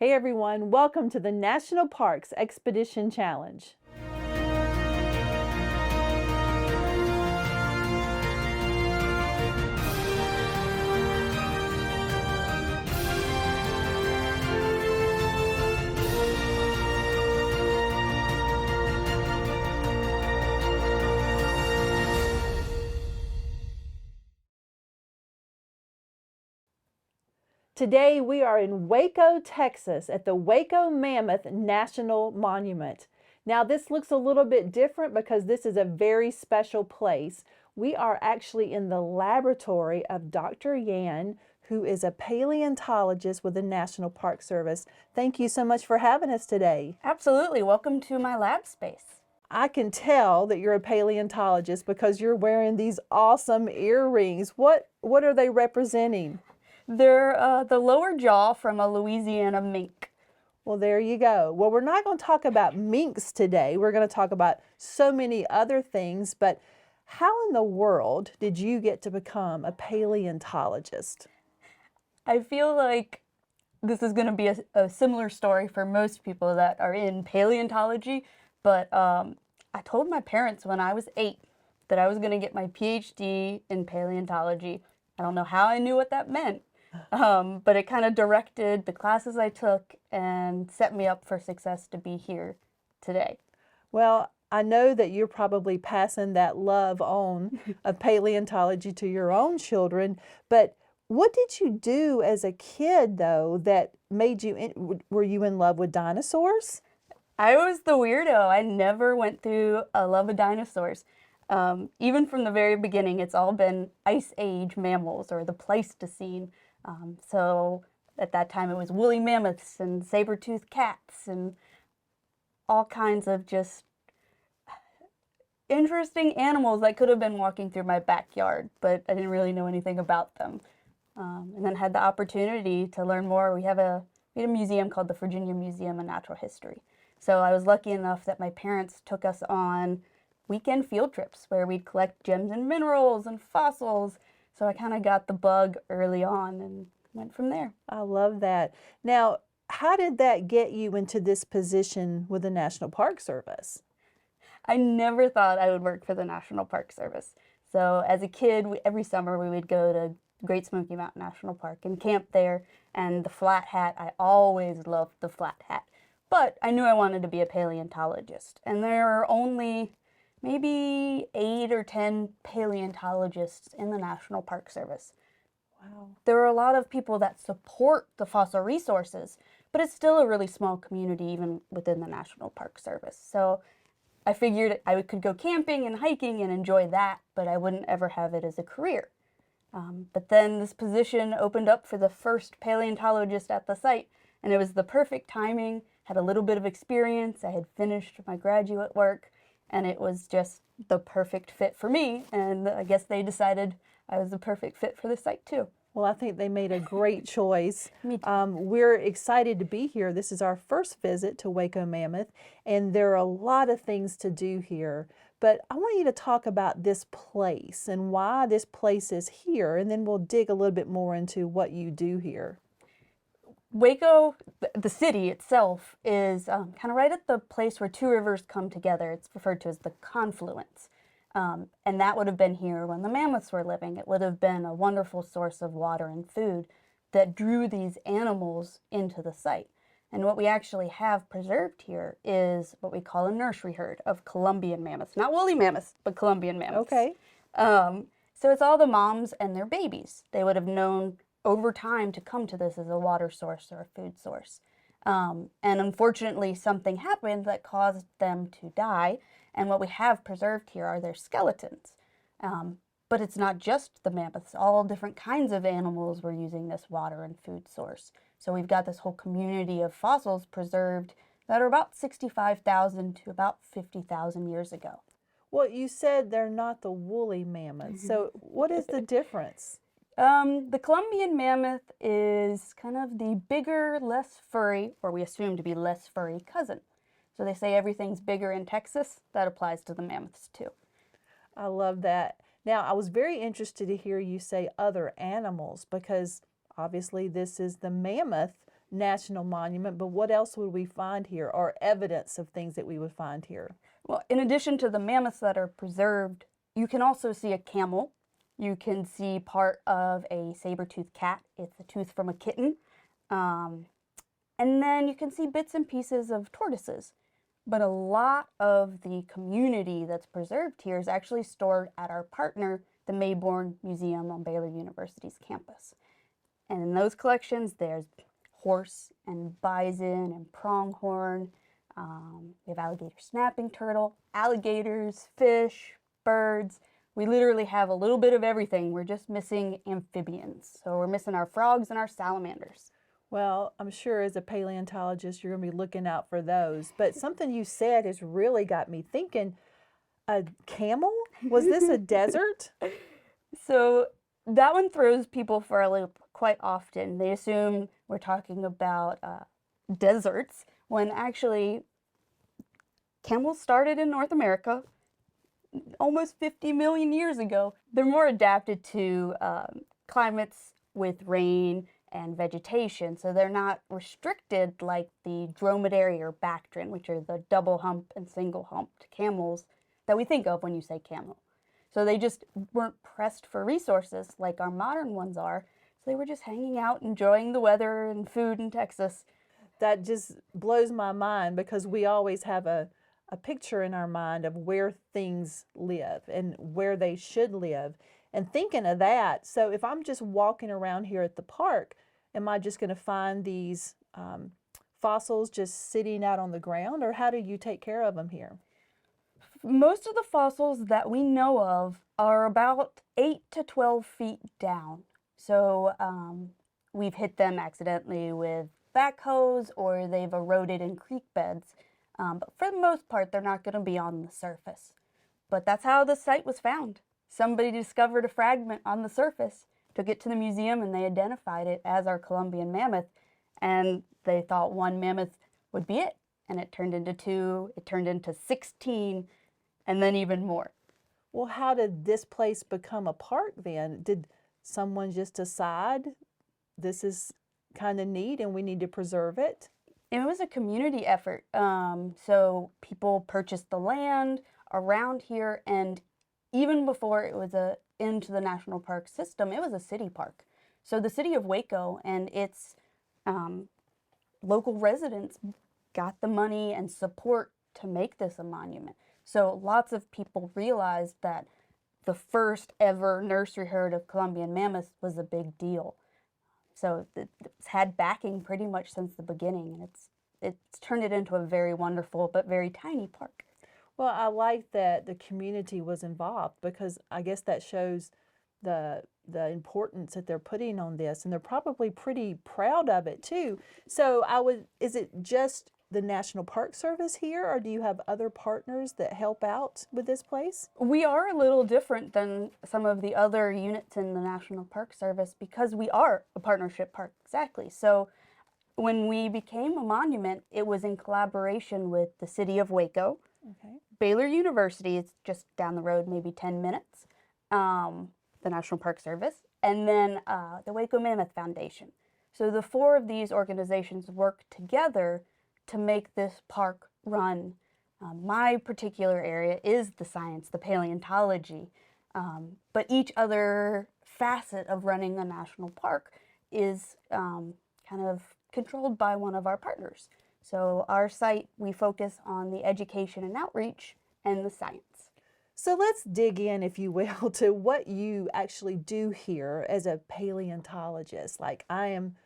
Hey everyone, welcome to the National Parks Expedition Challenge. Today we are in Waco, Texas at the Waco Mammoth National Monument. Now this looks a little bit different because this is a very special place. We are actually in the laboratory of Dr. Yann, who is a paleontologist with the National Park Service. Thank you so much for having us today. Absolutely. Welcome to my lab space. I can tell that you're a paleontologist because you're wearing these awesome earrings. What are they representing? They're the lower jaw from a Louisiana mink. Well, there you go. Well, we're not going to talk about minks today. We're going to talk about so many other things, but how in the world did you get to become a paleontologist? I feel like this is going to be a similar story for most people that are in paleontology, but I told my parents when I was 8 that I was going to get my PhD in paleontology. I don't know how I knew what that meant. But it kind of directed the classes I took and set me up for success to be here today. Well, I know that you're probably passing that love on of paleontology to your own children, but what did you do as a kid, though, that made you, were you in love with dinosaurs? I was the weirdo. I never went through a love of dinosaurs. Even from the very beginning, it's all been Ice Age mammals or the Pleistocene. So at that time it was woolly mammoths and saber-toothed cats and all kinds of just interesting animals that could have been walking through my backyard, but I didn't really know anything about them. And then had the opportunity to learn more. We had a museum called the Virginia Museum of Natural History. So I was lucky enough that my parents took us on weekend field trips where we'd collect gems and minerals and fossils. So I kind of got the bug early on and went from there. I love that. Now, how did that get you into this position with the National Park Service? I never thought I would work for the National Park Service. So as a kid, every summer we would go to Great Smoky Mountain National Park and camp there. And the flat hat, I always loved the flat hat. But I knew I wanted to be a paleontologist. And there are only maybe 8 or 10 paleontologists in the National Park Service. Wow. There are a lot of people that support the fossil resources, but it's still a really small community even within the National Park Service. So I figured I could go camping and hiking and enjoy that, but I wouldn't ever have it as a career. But then this position opened up for the first paleontologist at the site, and it was the perfect timing, had a little bit of experience, I had finished my graduate work, and it was just the perfect fit for me. And I guess they decided I was the perfect fit for the site too. Well, I think they made a great choice. Me too. We're excited to be here. This is our first visit to Waco Mammoth, and there are a lot of things to do here. But I want you to talk about this place and why this place is here, and then we'll dig a little bit more into what you do here. Waco, the city itself, is kind of right at the place where two rivers come together. It's referred to as the confluence. And that would have been here when the mammoths were living. It would have been a wonderful source of water and food that drew these animals into the site. And what we actually have preserved here is what we call a nursery herd of Columbian mammoths. Not woolly mammoths, but Columbian mammoths. Okay. So it's all the moms and their babies. They would have known over time to come to this as a water source or a food source. And unfortunately, something happened that caused them to die. And what we have preserved here are their skeletons. But it's not just the mammoths. All different kinds of animals were using this water and food source. So we've got this whole community of fossils preserved that are about 65,000 to about 50,000 years ago. Well, you said they're not the woolly mammoths. So what is the difference? The Columbian mammoth is kind of the bigger, less furry, or we assume to be less furry cousin. So they say everything's bigger in Texas. That applies to the mammoths too. I love that. Now, I was very interested to hear you say other animals because obviously this is the Mammoth National Monument, but what else would we find here, or evidence of things that we would find here? Well, in addition to the mammoths that are preserved, you can also see a camel. You can see part of a saber-toothed cat. It's a tooth from a kitten. And then you can see bits and pieces of tortoises. But a lot of the community that's preserved here is actually stored at our partner, the Mayborn Museum on Baylor University's campus. And in those collections, there's horse and bison and pronghorn. We have alligator snapping turtle, alligators, fish, birds. We literally have a little bit of everything. We're just missing amphibians. So we're missing our frogs and our salamanders. Well, I'm sure as a paleontologist, you're going to be looking out for those. But something you said has really got me thinking, a camel? Was this a desert? So that one throws people for a loop quite often. They assume we're talking about deserts, when actually camels started in North America almost 50 million years ago. They're more adapted to climates with rain and vegetation, so they're not restricted like the dromedary or Bactrian, which are the double hump and single humped camels that we think of when you say camel. So they just weren't pressed for resources like our modern ones are, so they were just hanging out, enjoying the weather and food in Texas. That just blows my mind, because we always have a picture in our mind of where things live and where they should live. And thinking of that, so if I'm just walking around here at the park, am I just going to find these fossils just sitting out on the ground, or how do you take care of them here? Most of the fossils that we know of are about 8 to 12 feet down. So we've hit them accidentally with backhoes, or they've eroded in creek beds. But for the most part, they're not going to be on the surface. But that's how the site was found. Somebody discovered a fragment on the surface, took it to the museum, and they identified it as our Columbian mammoth. And they thought one mammoth would be it. And it turned into 2, it turned into 16, and then even more. Well, how did this place become a park then? Did someone just decide this is kind of neat and we need to preserve it? It was a community effort. So people purchased the land around here, and even before it was into the national park system, it was a city park. So the city of Waco and its local residents got the money and support to make this a monument. So lots of people realized that the first ever nursery herd of Columbian mammoths was a big deal. So it's had backing pretty much since the beginning, and it's turned it into a very wonderful but very tiny park. Well, I like that the community was involved, because I guess that shows the importance that they're putting on this, and they're probably pretty proud of it too. So is it just the National Park Service here, or do you have other partners that help out with this place? We are a little different than some of the other units in the National Park Service because we are a partnership park, exactly. So when we became a monument, it was in collaboration with the city of Waco, Okay. Baylor University, it's just down the road, maybe 10 minutes, the National Park Service, and then the Waco Mammoth Foundation. So the 4 of these organizations work together to make this park run. My particular area is the science, the paleontology, but each other facet of running a national park is kind of controlled by one of our partners. So our site, we focus on the education and outreach and the science. So let's dig in, if you will, to what you actually do here as a paleontologist. Like, I am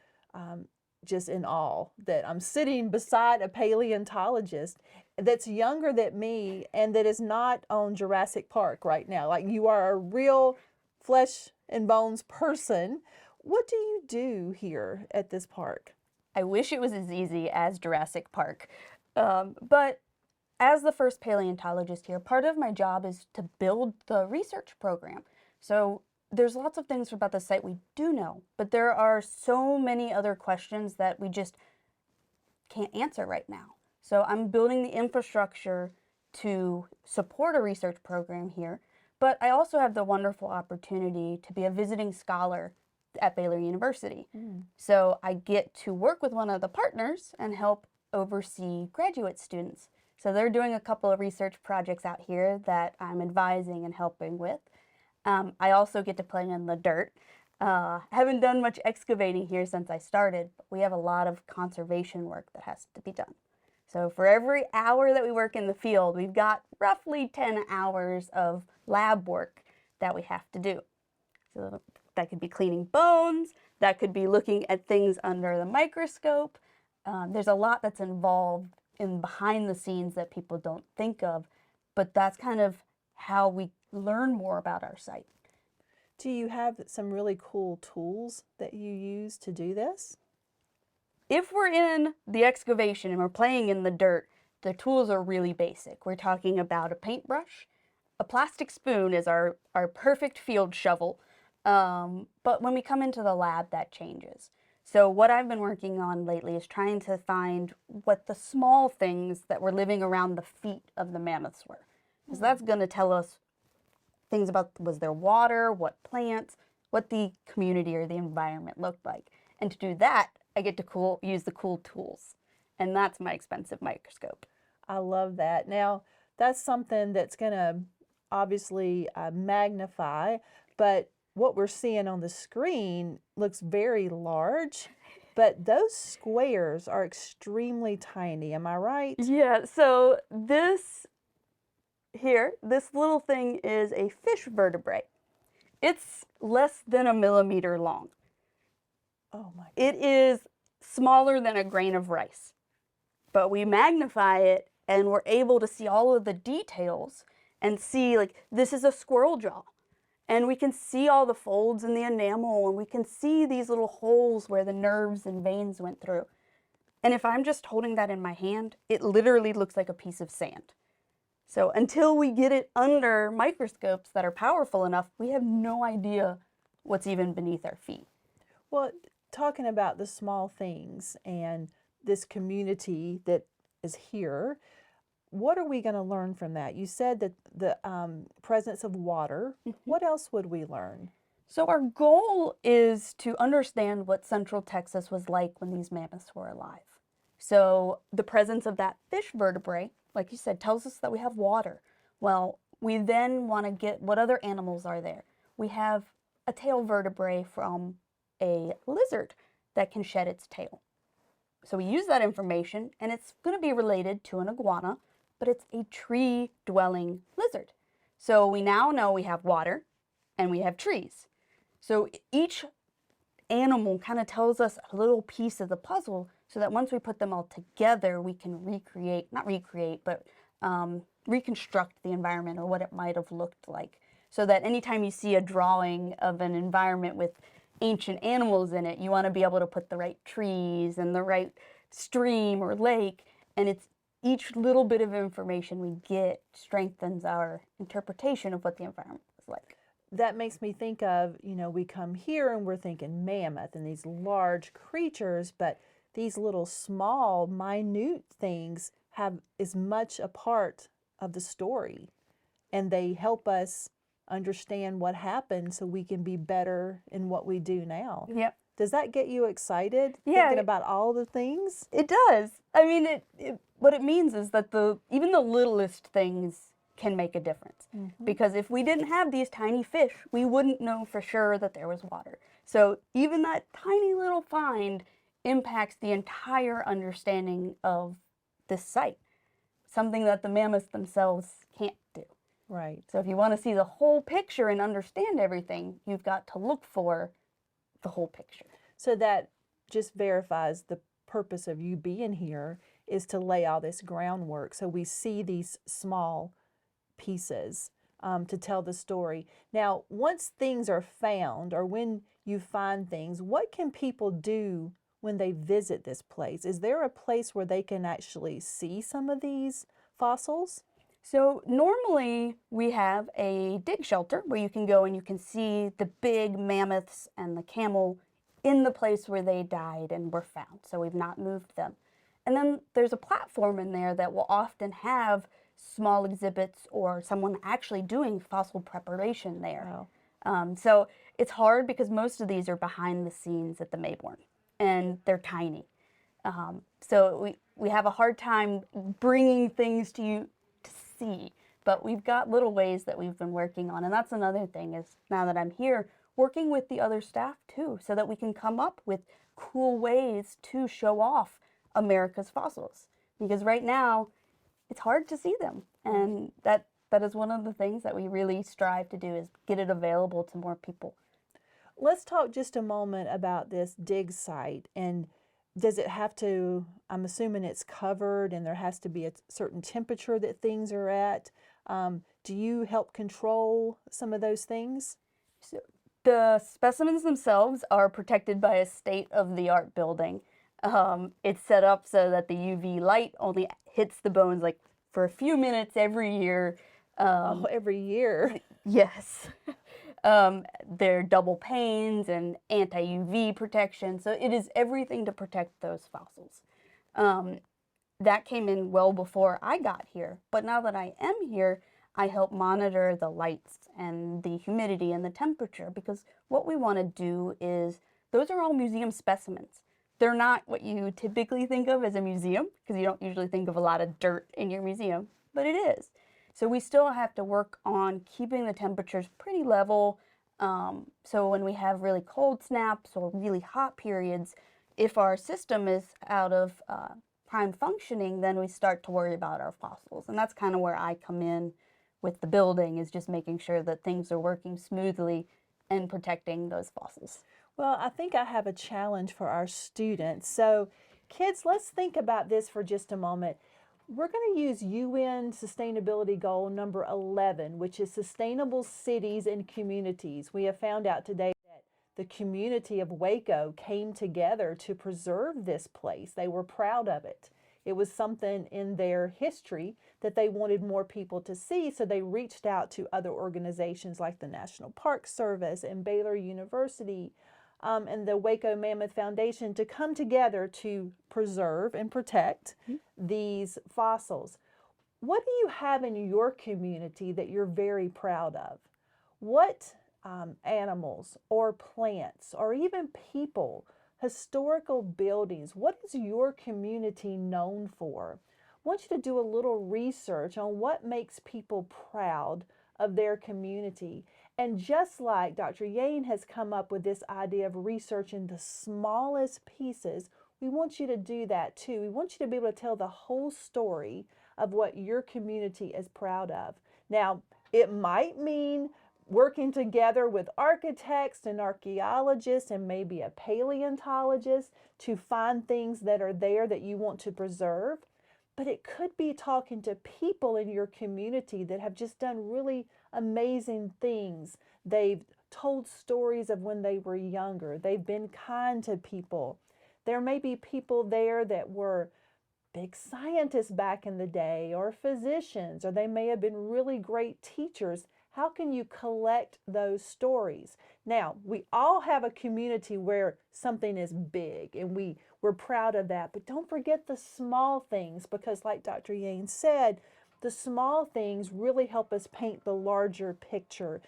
just in awe that I'm sitting beside a paleontologist that's younger than me and that is not on Jurassic Park right now. Like, you are a real flesh and bones person. What do you do here at this park? I wish it was as easy as Jurassic Park. But as the first paleontologist here, part of my job is to build the research program. So there's lots of things about the site we do know, but there are so many other questions that we just can't answer right now. So I'm building the infrastructure to support a research program here, but I also have the wonderful opportunity to be a visiting scholar at Baylor University. Mm. So I get to work with one of the partners and help oversee graduate students. So they're doing a couple of research projects out here that I'm advising and helping with. I also get to play in the dirt. Haven't done much excavating here since I started, but we have a lot of conservation work that has to be done. So for every hour that we work in the field, we've got roughly 10 hours of lab work that we have to do. So that could be cleaning bones, that could be looking at things under the microscope. There's a lot that's involved in behind the scenes that people don't think of, but that's kind of how we learn more about our site. Do you have some really cool tools that you use to do this? If we're in the excavation and we're playing in the dirt, the tools are really basic. We're talking about a paintbrush. A plastic spoon is our perfect field shovel. But when we come into the lab, that changes. So what I've been working on lately is trying to find what the small things that were living around the feet of the mammoths were. Because that's going to tell us things about, was there water, what plants, what the community or the environment looked like. And to do that, I get to use the cool tools. And that's my expensive microscope. I love that. Now, that's something that's going to obviously magnify, but what we're seeing on the screen looks very large, but those squares are extremely tiny. Am I right? Yeah, so this little thing is a fish vertebrae. It's less than a millimeter long. Oh my. It is smaller than a grain of rice, but we magnify it and we're able to see all of the details and see, like, this is a squirrel jaw. And we can see all the folds in the enamel, and we can see these little holes where the nerves and veins went through. And if I'm just holding that in my hand, it literally looks like a piece of sand. So until we get it under microscopes that are powerful enough, we have no idea what's even beneath our feet. Well, talking about the small things and this community that is here, what are we going to learn from that? You said that the presence of water. What else would we learn? So our goal is to understand what Central Texas was like when these mammoths were alive. So the presence of that fish vertebrae, like you said, tells us that we have water. Well, we then want to get what other animals are there. We have a tail vertebrae from a lizard that can shed its tail. So we use that information, and it's going to be related to an iguana, but it's a tree-dwelling lizard. So we now know we have water and we have trees. So each animal kind of tells us a little piece of the puzzle so that once we put them all together, we can reconstruct the environment or what it might have looked like. So that anytime you see a drawing of an environment with ancient animals in it, you want to be able to put the right trees and the right stream or lake, and it's each little bit of information we get strengthens our interpretation of what the environment was like. That makes me think of, we come here and we're thinking mammoth and these large creatures, but these little small, minute things have as much a part of the story, and they help us understand what happened so we can be better in what we do now. Yep. Does that get you excited, Yeah, thinking about all the things? It does. I mean, what it means is that even the littlest things can make a difference. Mm-hmm. Because if we didn't have these tiny fish, we wouldn't know for sure that there was water. So even that tiny little find impacts the entire understanding of this site, something that the mammoths themselves can't do. Right. So if you want to see the whole picture and understand everything, you've got to look for the whole picture. So that just verifies the purpose of you being here is to lay all this groundwork so we see these small pieces to tell the story. Now, once things are found or when you find things, what can people do when they visit this place? Is there a place where they can actually see some of these fossils? So normally we have a dig shelter where you can go and you can see the big mammoths and the camel in the place where they died and were found. So we've not moved them. And then there's a platform in there that will often have small exhibits or someone actually doing fossil preparation there. Wow. So it's hard because most of these are behind the scenes at the Mayborn, and they're tiny. So we have a hard time bringing things to you to see, but we've got little ways that we've been working on. And that's another thing is now that I'm here, working with the other staff too, so that we can come up with cool ways to show off America's fossils. Because right now, it's hard to see them. And that is one of the things that we really strive to do is get it available to more people. Let's talk just a moment about this dig site. And does it have to, I'm assuming it's covered and there has to be a certain temperature that things are at. Do you help control some of those things? So the specimens themselves are protected by a state-of-the-art building. It's set up so that the UV light only hits the bones like for a few minutes every year. Every year. Yes. They're double panes and anti-UV protection. So it is everything to protect those fossils. That came in well before I got here. But now that I am here, I help monitor the lights and the humidity and the temperature, because what we want to do is, those are all museum specimens. They're not what you typically think of as a museum, because you don't usually think of a lot of dirt in your museum, but it is. So we still have to work on keeping the temperatures pretty level. So when we have really cold snaps or really hot periods, if our system is out of prime functioning, then we start to worry about our fossils. And that's kind of where I come in with the building, is just making sure that things are working smoothly and protecting those fossils. Well, I think I have a challenge for our students. So kids, let's think about this for just a moment. We're going to use UN Sustainability Goal number 11, which is sustainable cities and communities. We have found out today that the community of Waco came together to preserve this place. They were proud of it. It was something in their history that they wanted more people to see, so they reached out to other organizations like the National Park Service and Baylor University and the Waco Mammoth Foundation to come together to preserve and protect these fossils. What do you have in your community that you're very proud of? What animals or plants or even people, historical buildings, what is your community known for? I want you to do a little research on what makes people proud of their community. And just like Dr. Yann has come up with this idea of researching the smallest pieces, we want you to do that too. We want you to be able to tell the whole story of what your community is proud of. Now, it might mean working together with architects and archaeologists and maybe a paleontologist to find things that are there that you want to preserve. But it could be talking to people in your community that have just done really amazing things. They've told stories of when they were younger. They've been kind to people. There may be people there that were big scientists back in the day, or physicians, or they may have been really great teachers. How can you collect those stories? Now, we all have a community where something is big and we're proud of that, but don't forget the small things, because like Dr. Yann said, the small things really help us paint the larger picture.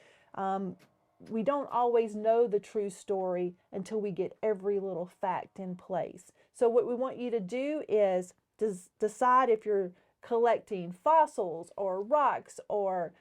We don't always know the true story until we get every little fact in place. So what we want you to do is decide if you're collecting fossils or rocks or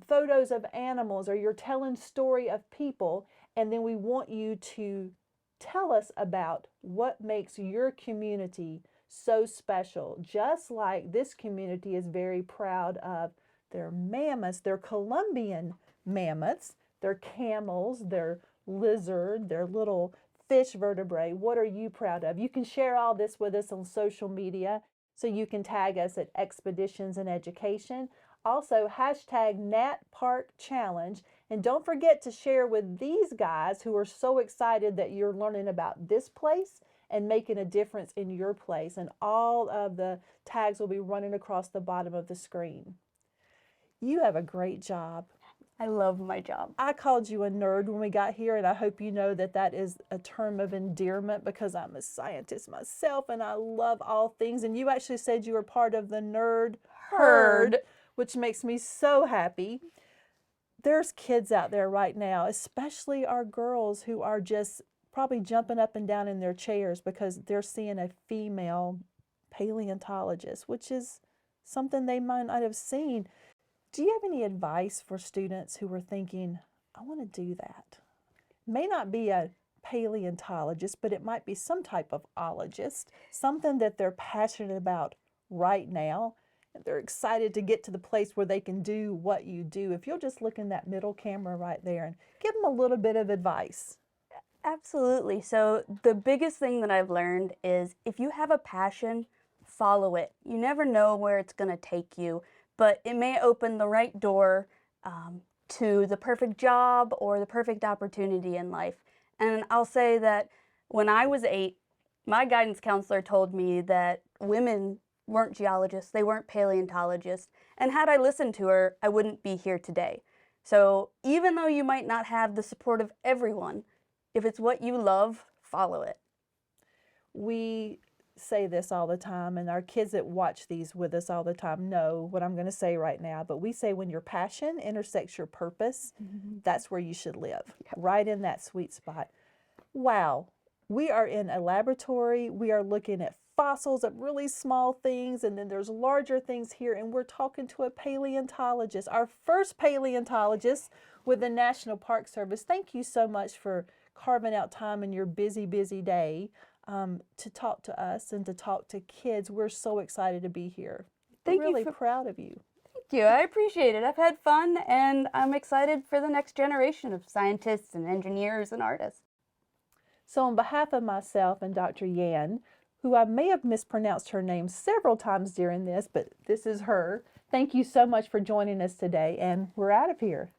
photos of animals, or you're telling story of people, and then we want you to tell us about what makes your community so special. Just like this community is very proud of their mammoths, their Colombian mammoths, their camels, their lizard, their little fish vertebrae. What are you proud of? You can share all this with us on social media, so you can tag us at Expeditions in Education. Also, hashtag NatParkChallenge. And don't forget to share with these guys who are so excited that you're learning about this place and making a difference in your place. And all of the tags will be running across the bottom of the screen. You have a great job. I love my job. I called you a nerd when we got here, and I hope you know that that is a term of endearment, because I'm a scientist myself and I love all things. And you actually said you were part of the nerd herd, which makes me so happy. there's kids out there right now, especially our girls, who are just probably jumping up and down in their chairs because they're seeing a female paleontologist, which is something they might not have seen. Do you have any advice for students who are thinking, I want to do that? May not be a paleontologist, but it might be some type of ologist, something that they're passionate about right now. And they're excited to get to the place where they can do what you do. If you'll just look in that middle camera right there and give them a little bit of advice. Absolutely. So the biggest thing that I've learned is if you have a passion, follow it. You never know where it's going to take you, but it may open the right door to the perfect job or the perfect opportunity in life. And I'll say that when I was 8, my guidance counselor told me that women weren't geologists, they weren't paleontologists, and had I listened to her, I wouldn't be here today. So even though you might not have the support of everyone, if it's what you love, follow it. We say this all the time, and our kids that watch these with us all the time know what I'm going to say right now, but we say when your passion intersects your purpose, that's where you should live, right in that sweet spot. Wow, we are in a laboratory, we are looking at fossils of really small things, and then there's larger things here, and we're talking to a paleontologist, our first paleontologist with the National Park Service. Thank you so much for carving out time in your busy, busy day to talk to us and to talk to kids. We're so excited to be here. Thank We're really you proud of you. Thank you. I appreciate it. I've had fun, and I'm excited for the next generation of scientists and engineers and artists. So on behalf of myself and Dr. Yann, who I may have mispronounced her name several times during this, but this is her. Thank you so much for joining us today, and we're out of here.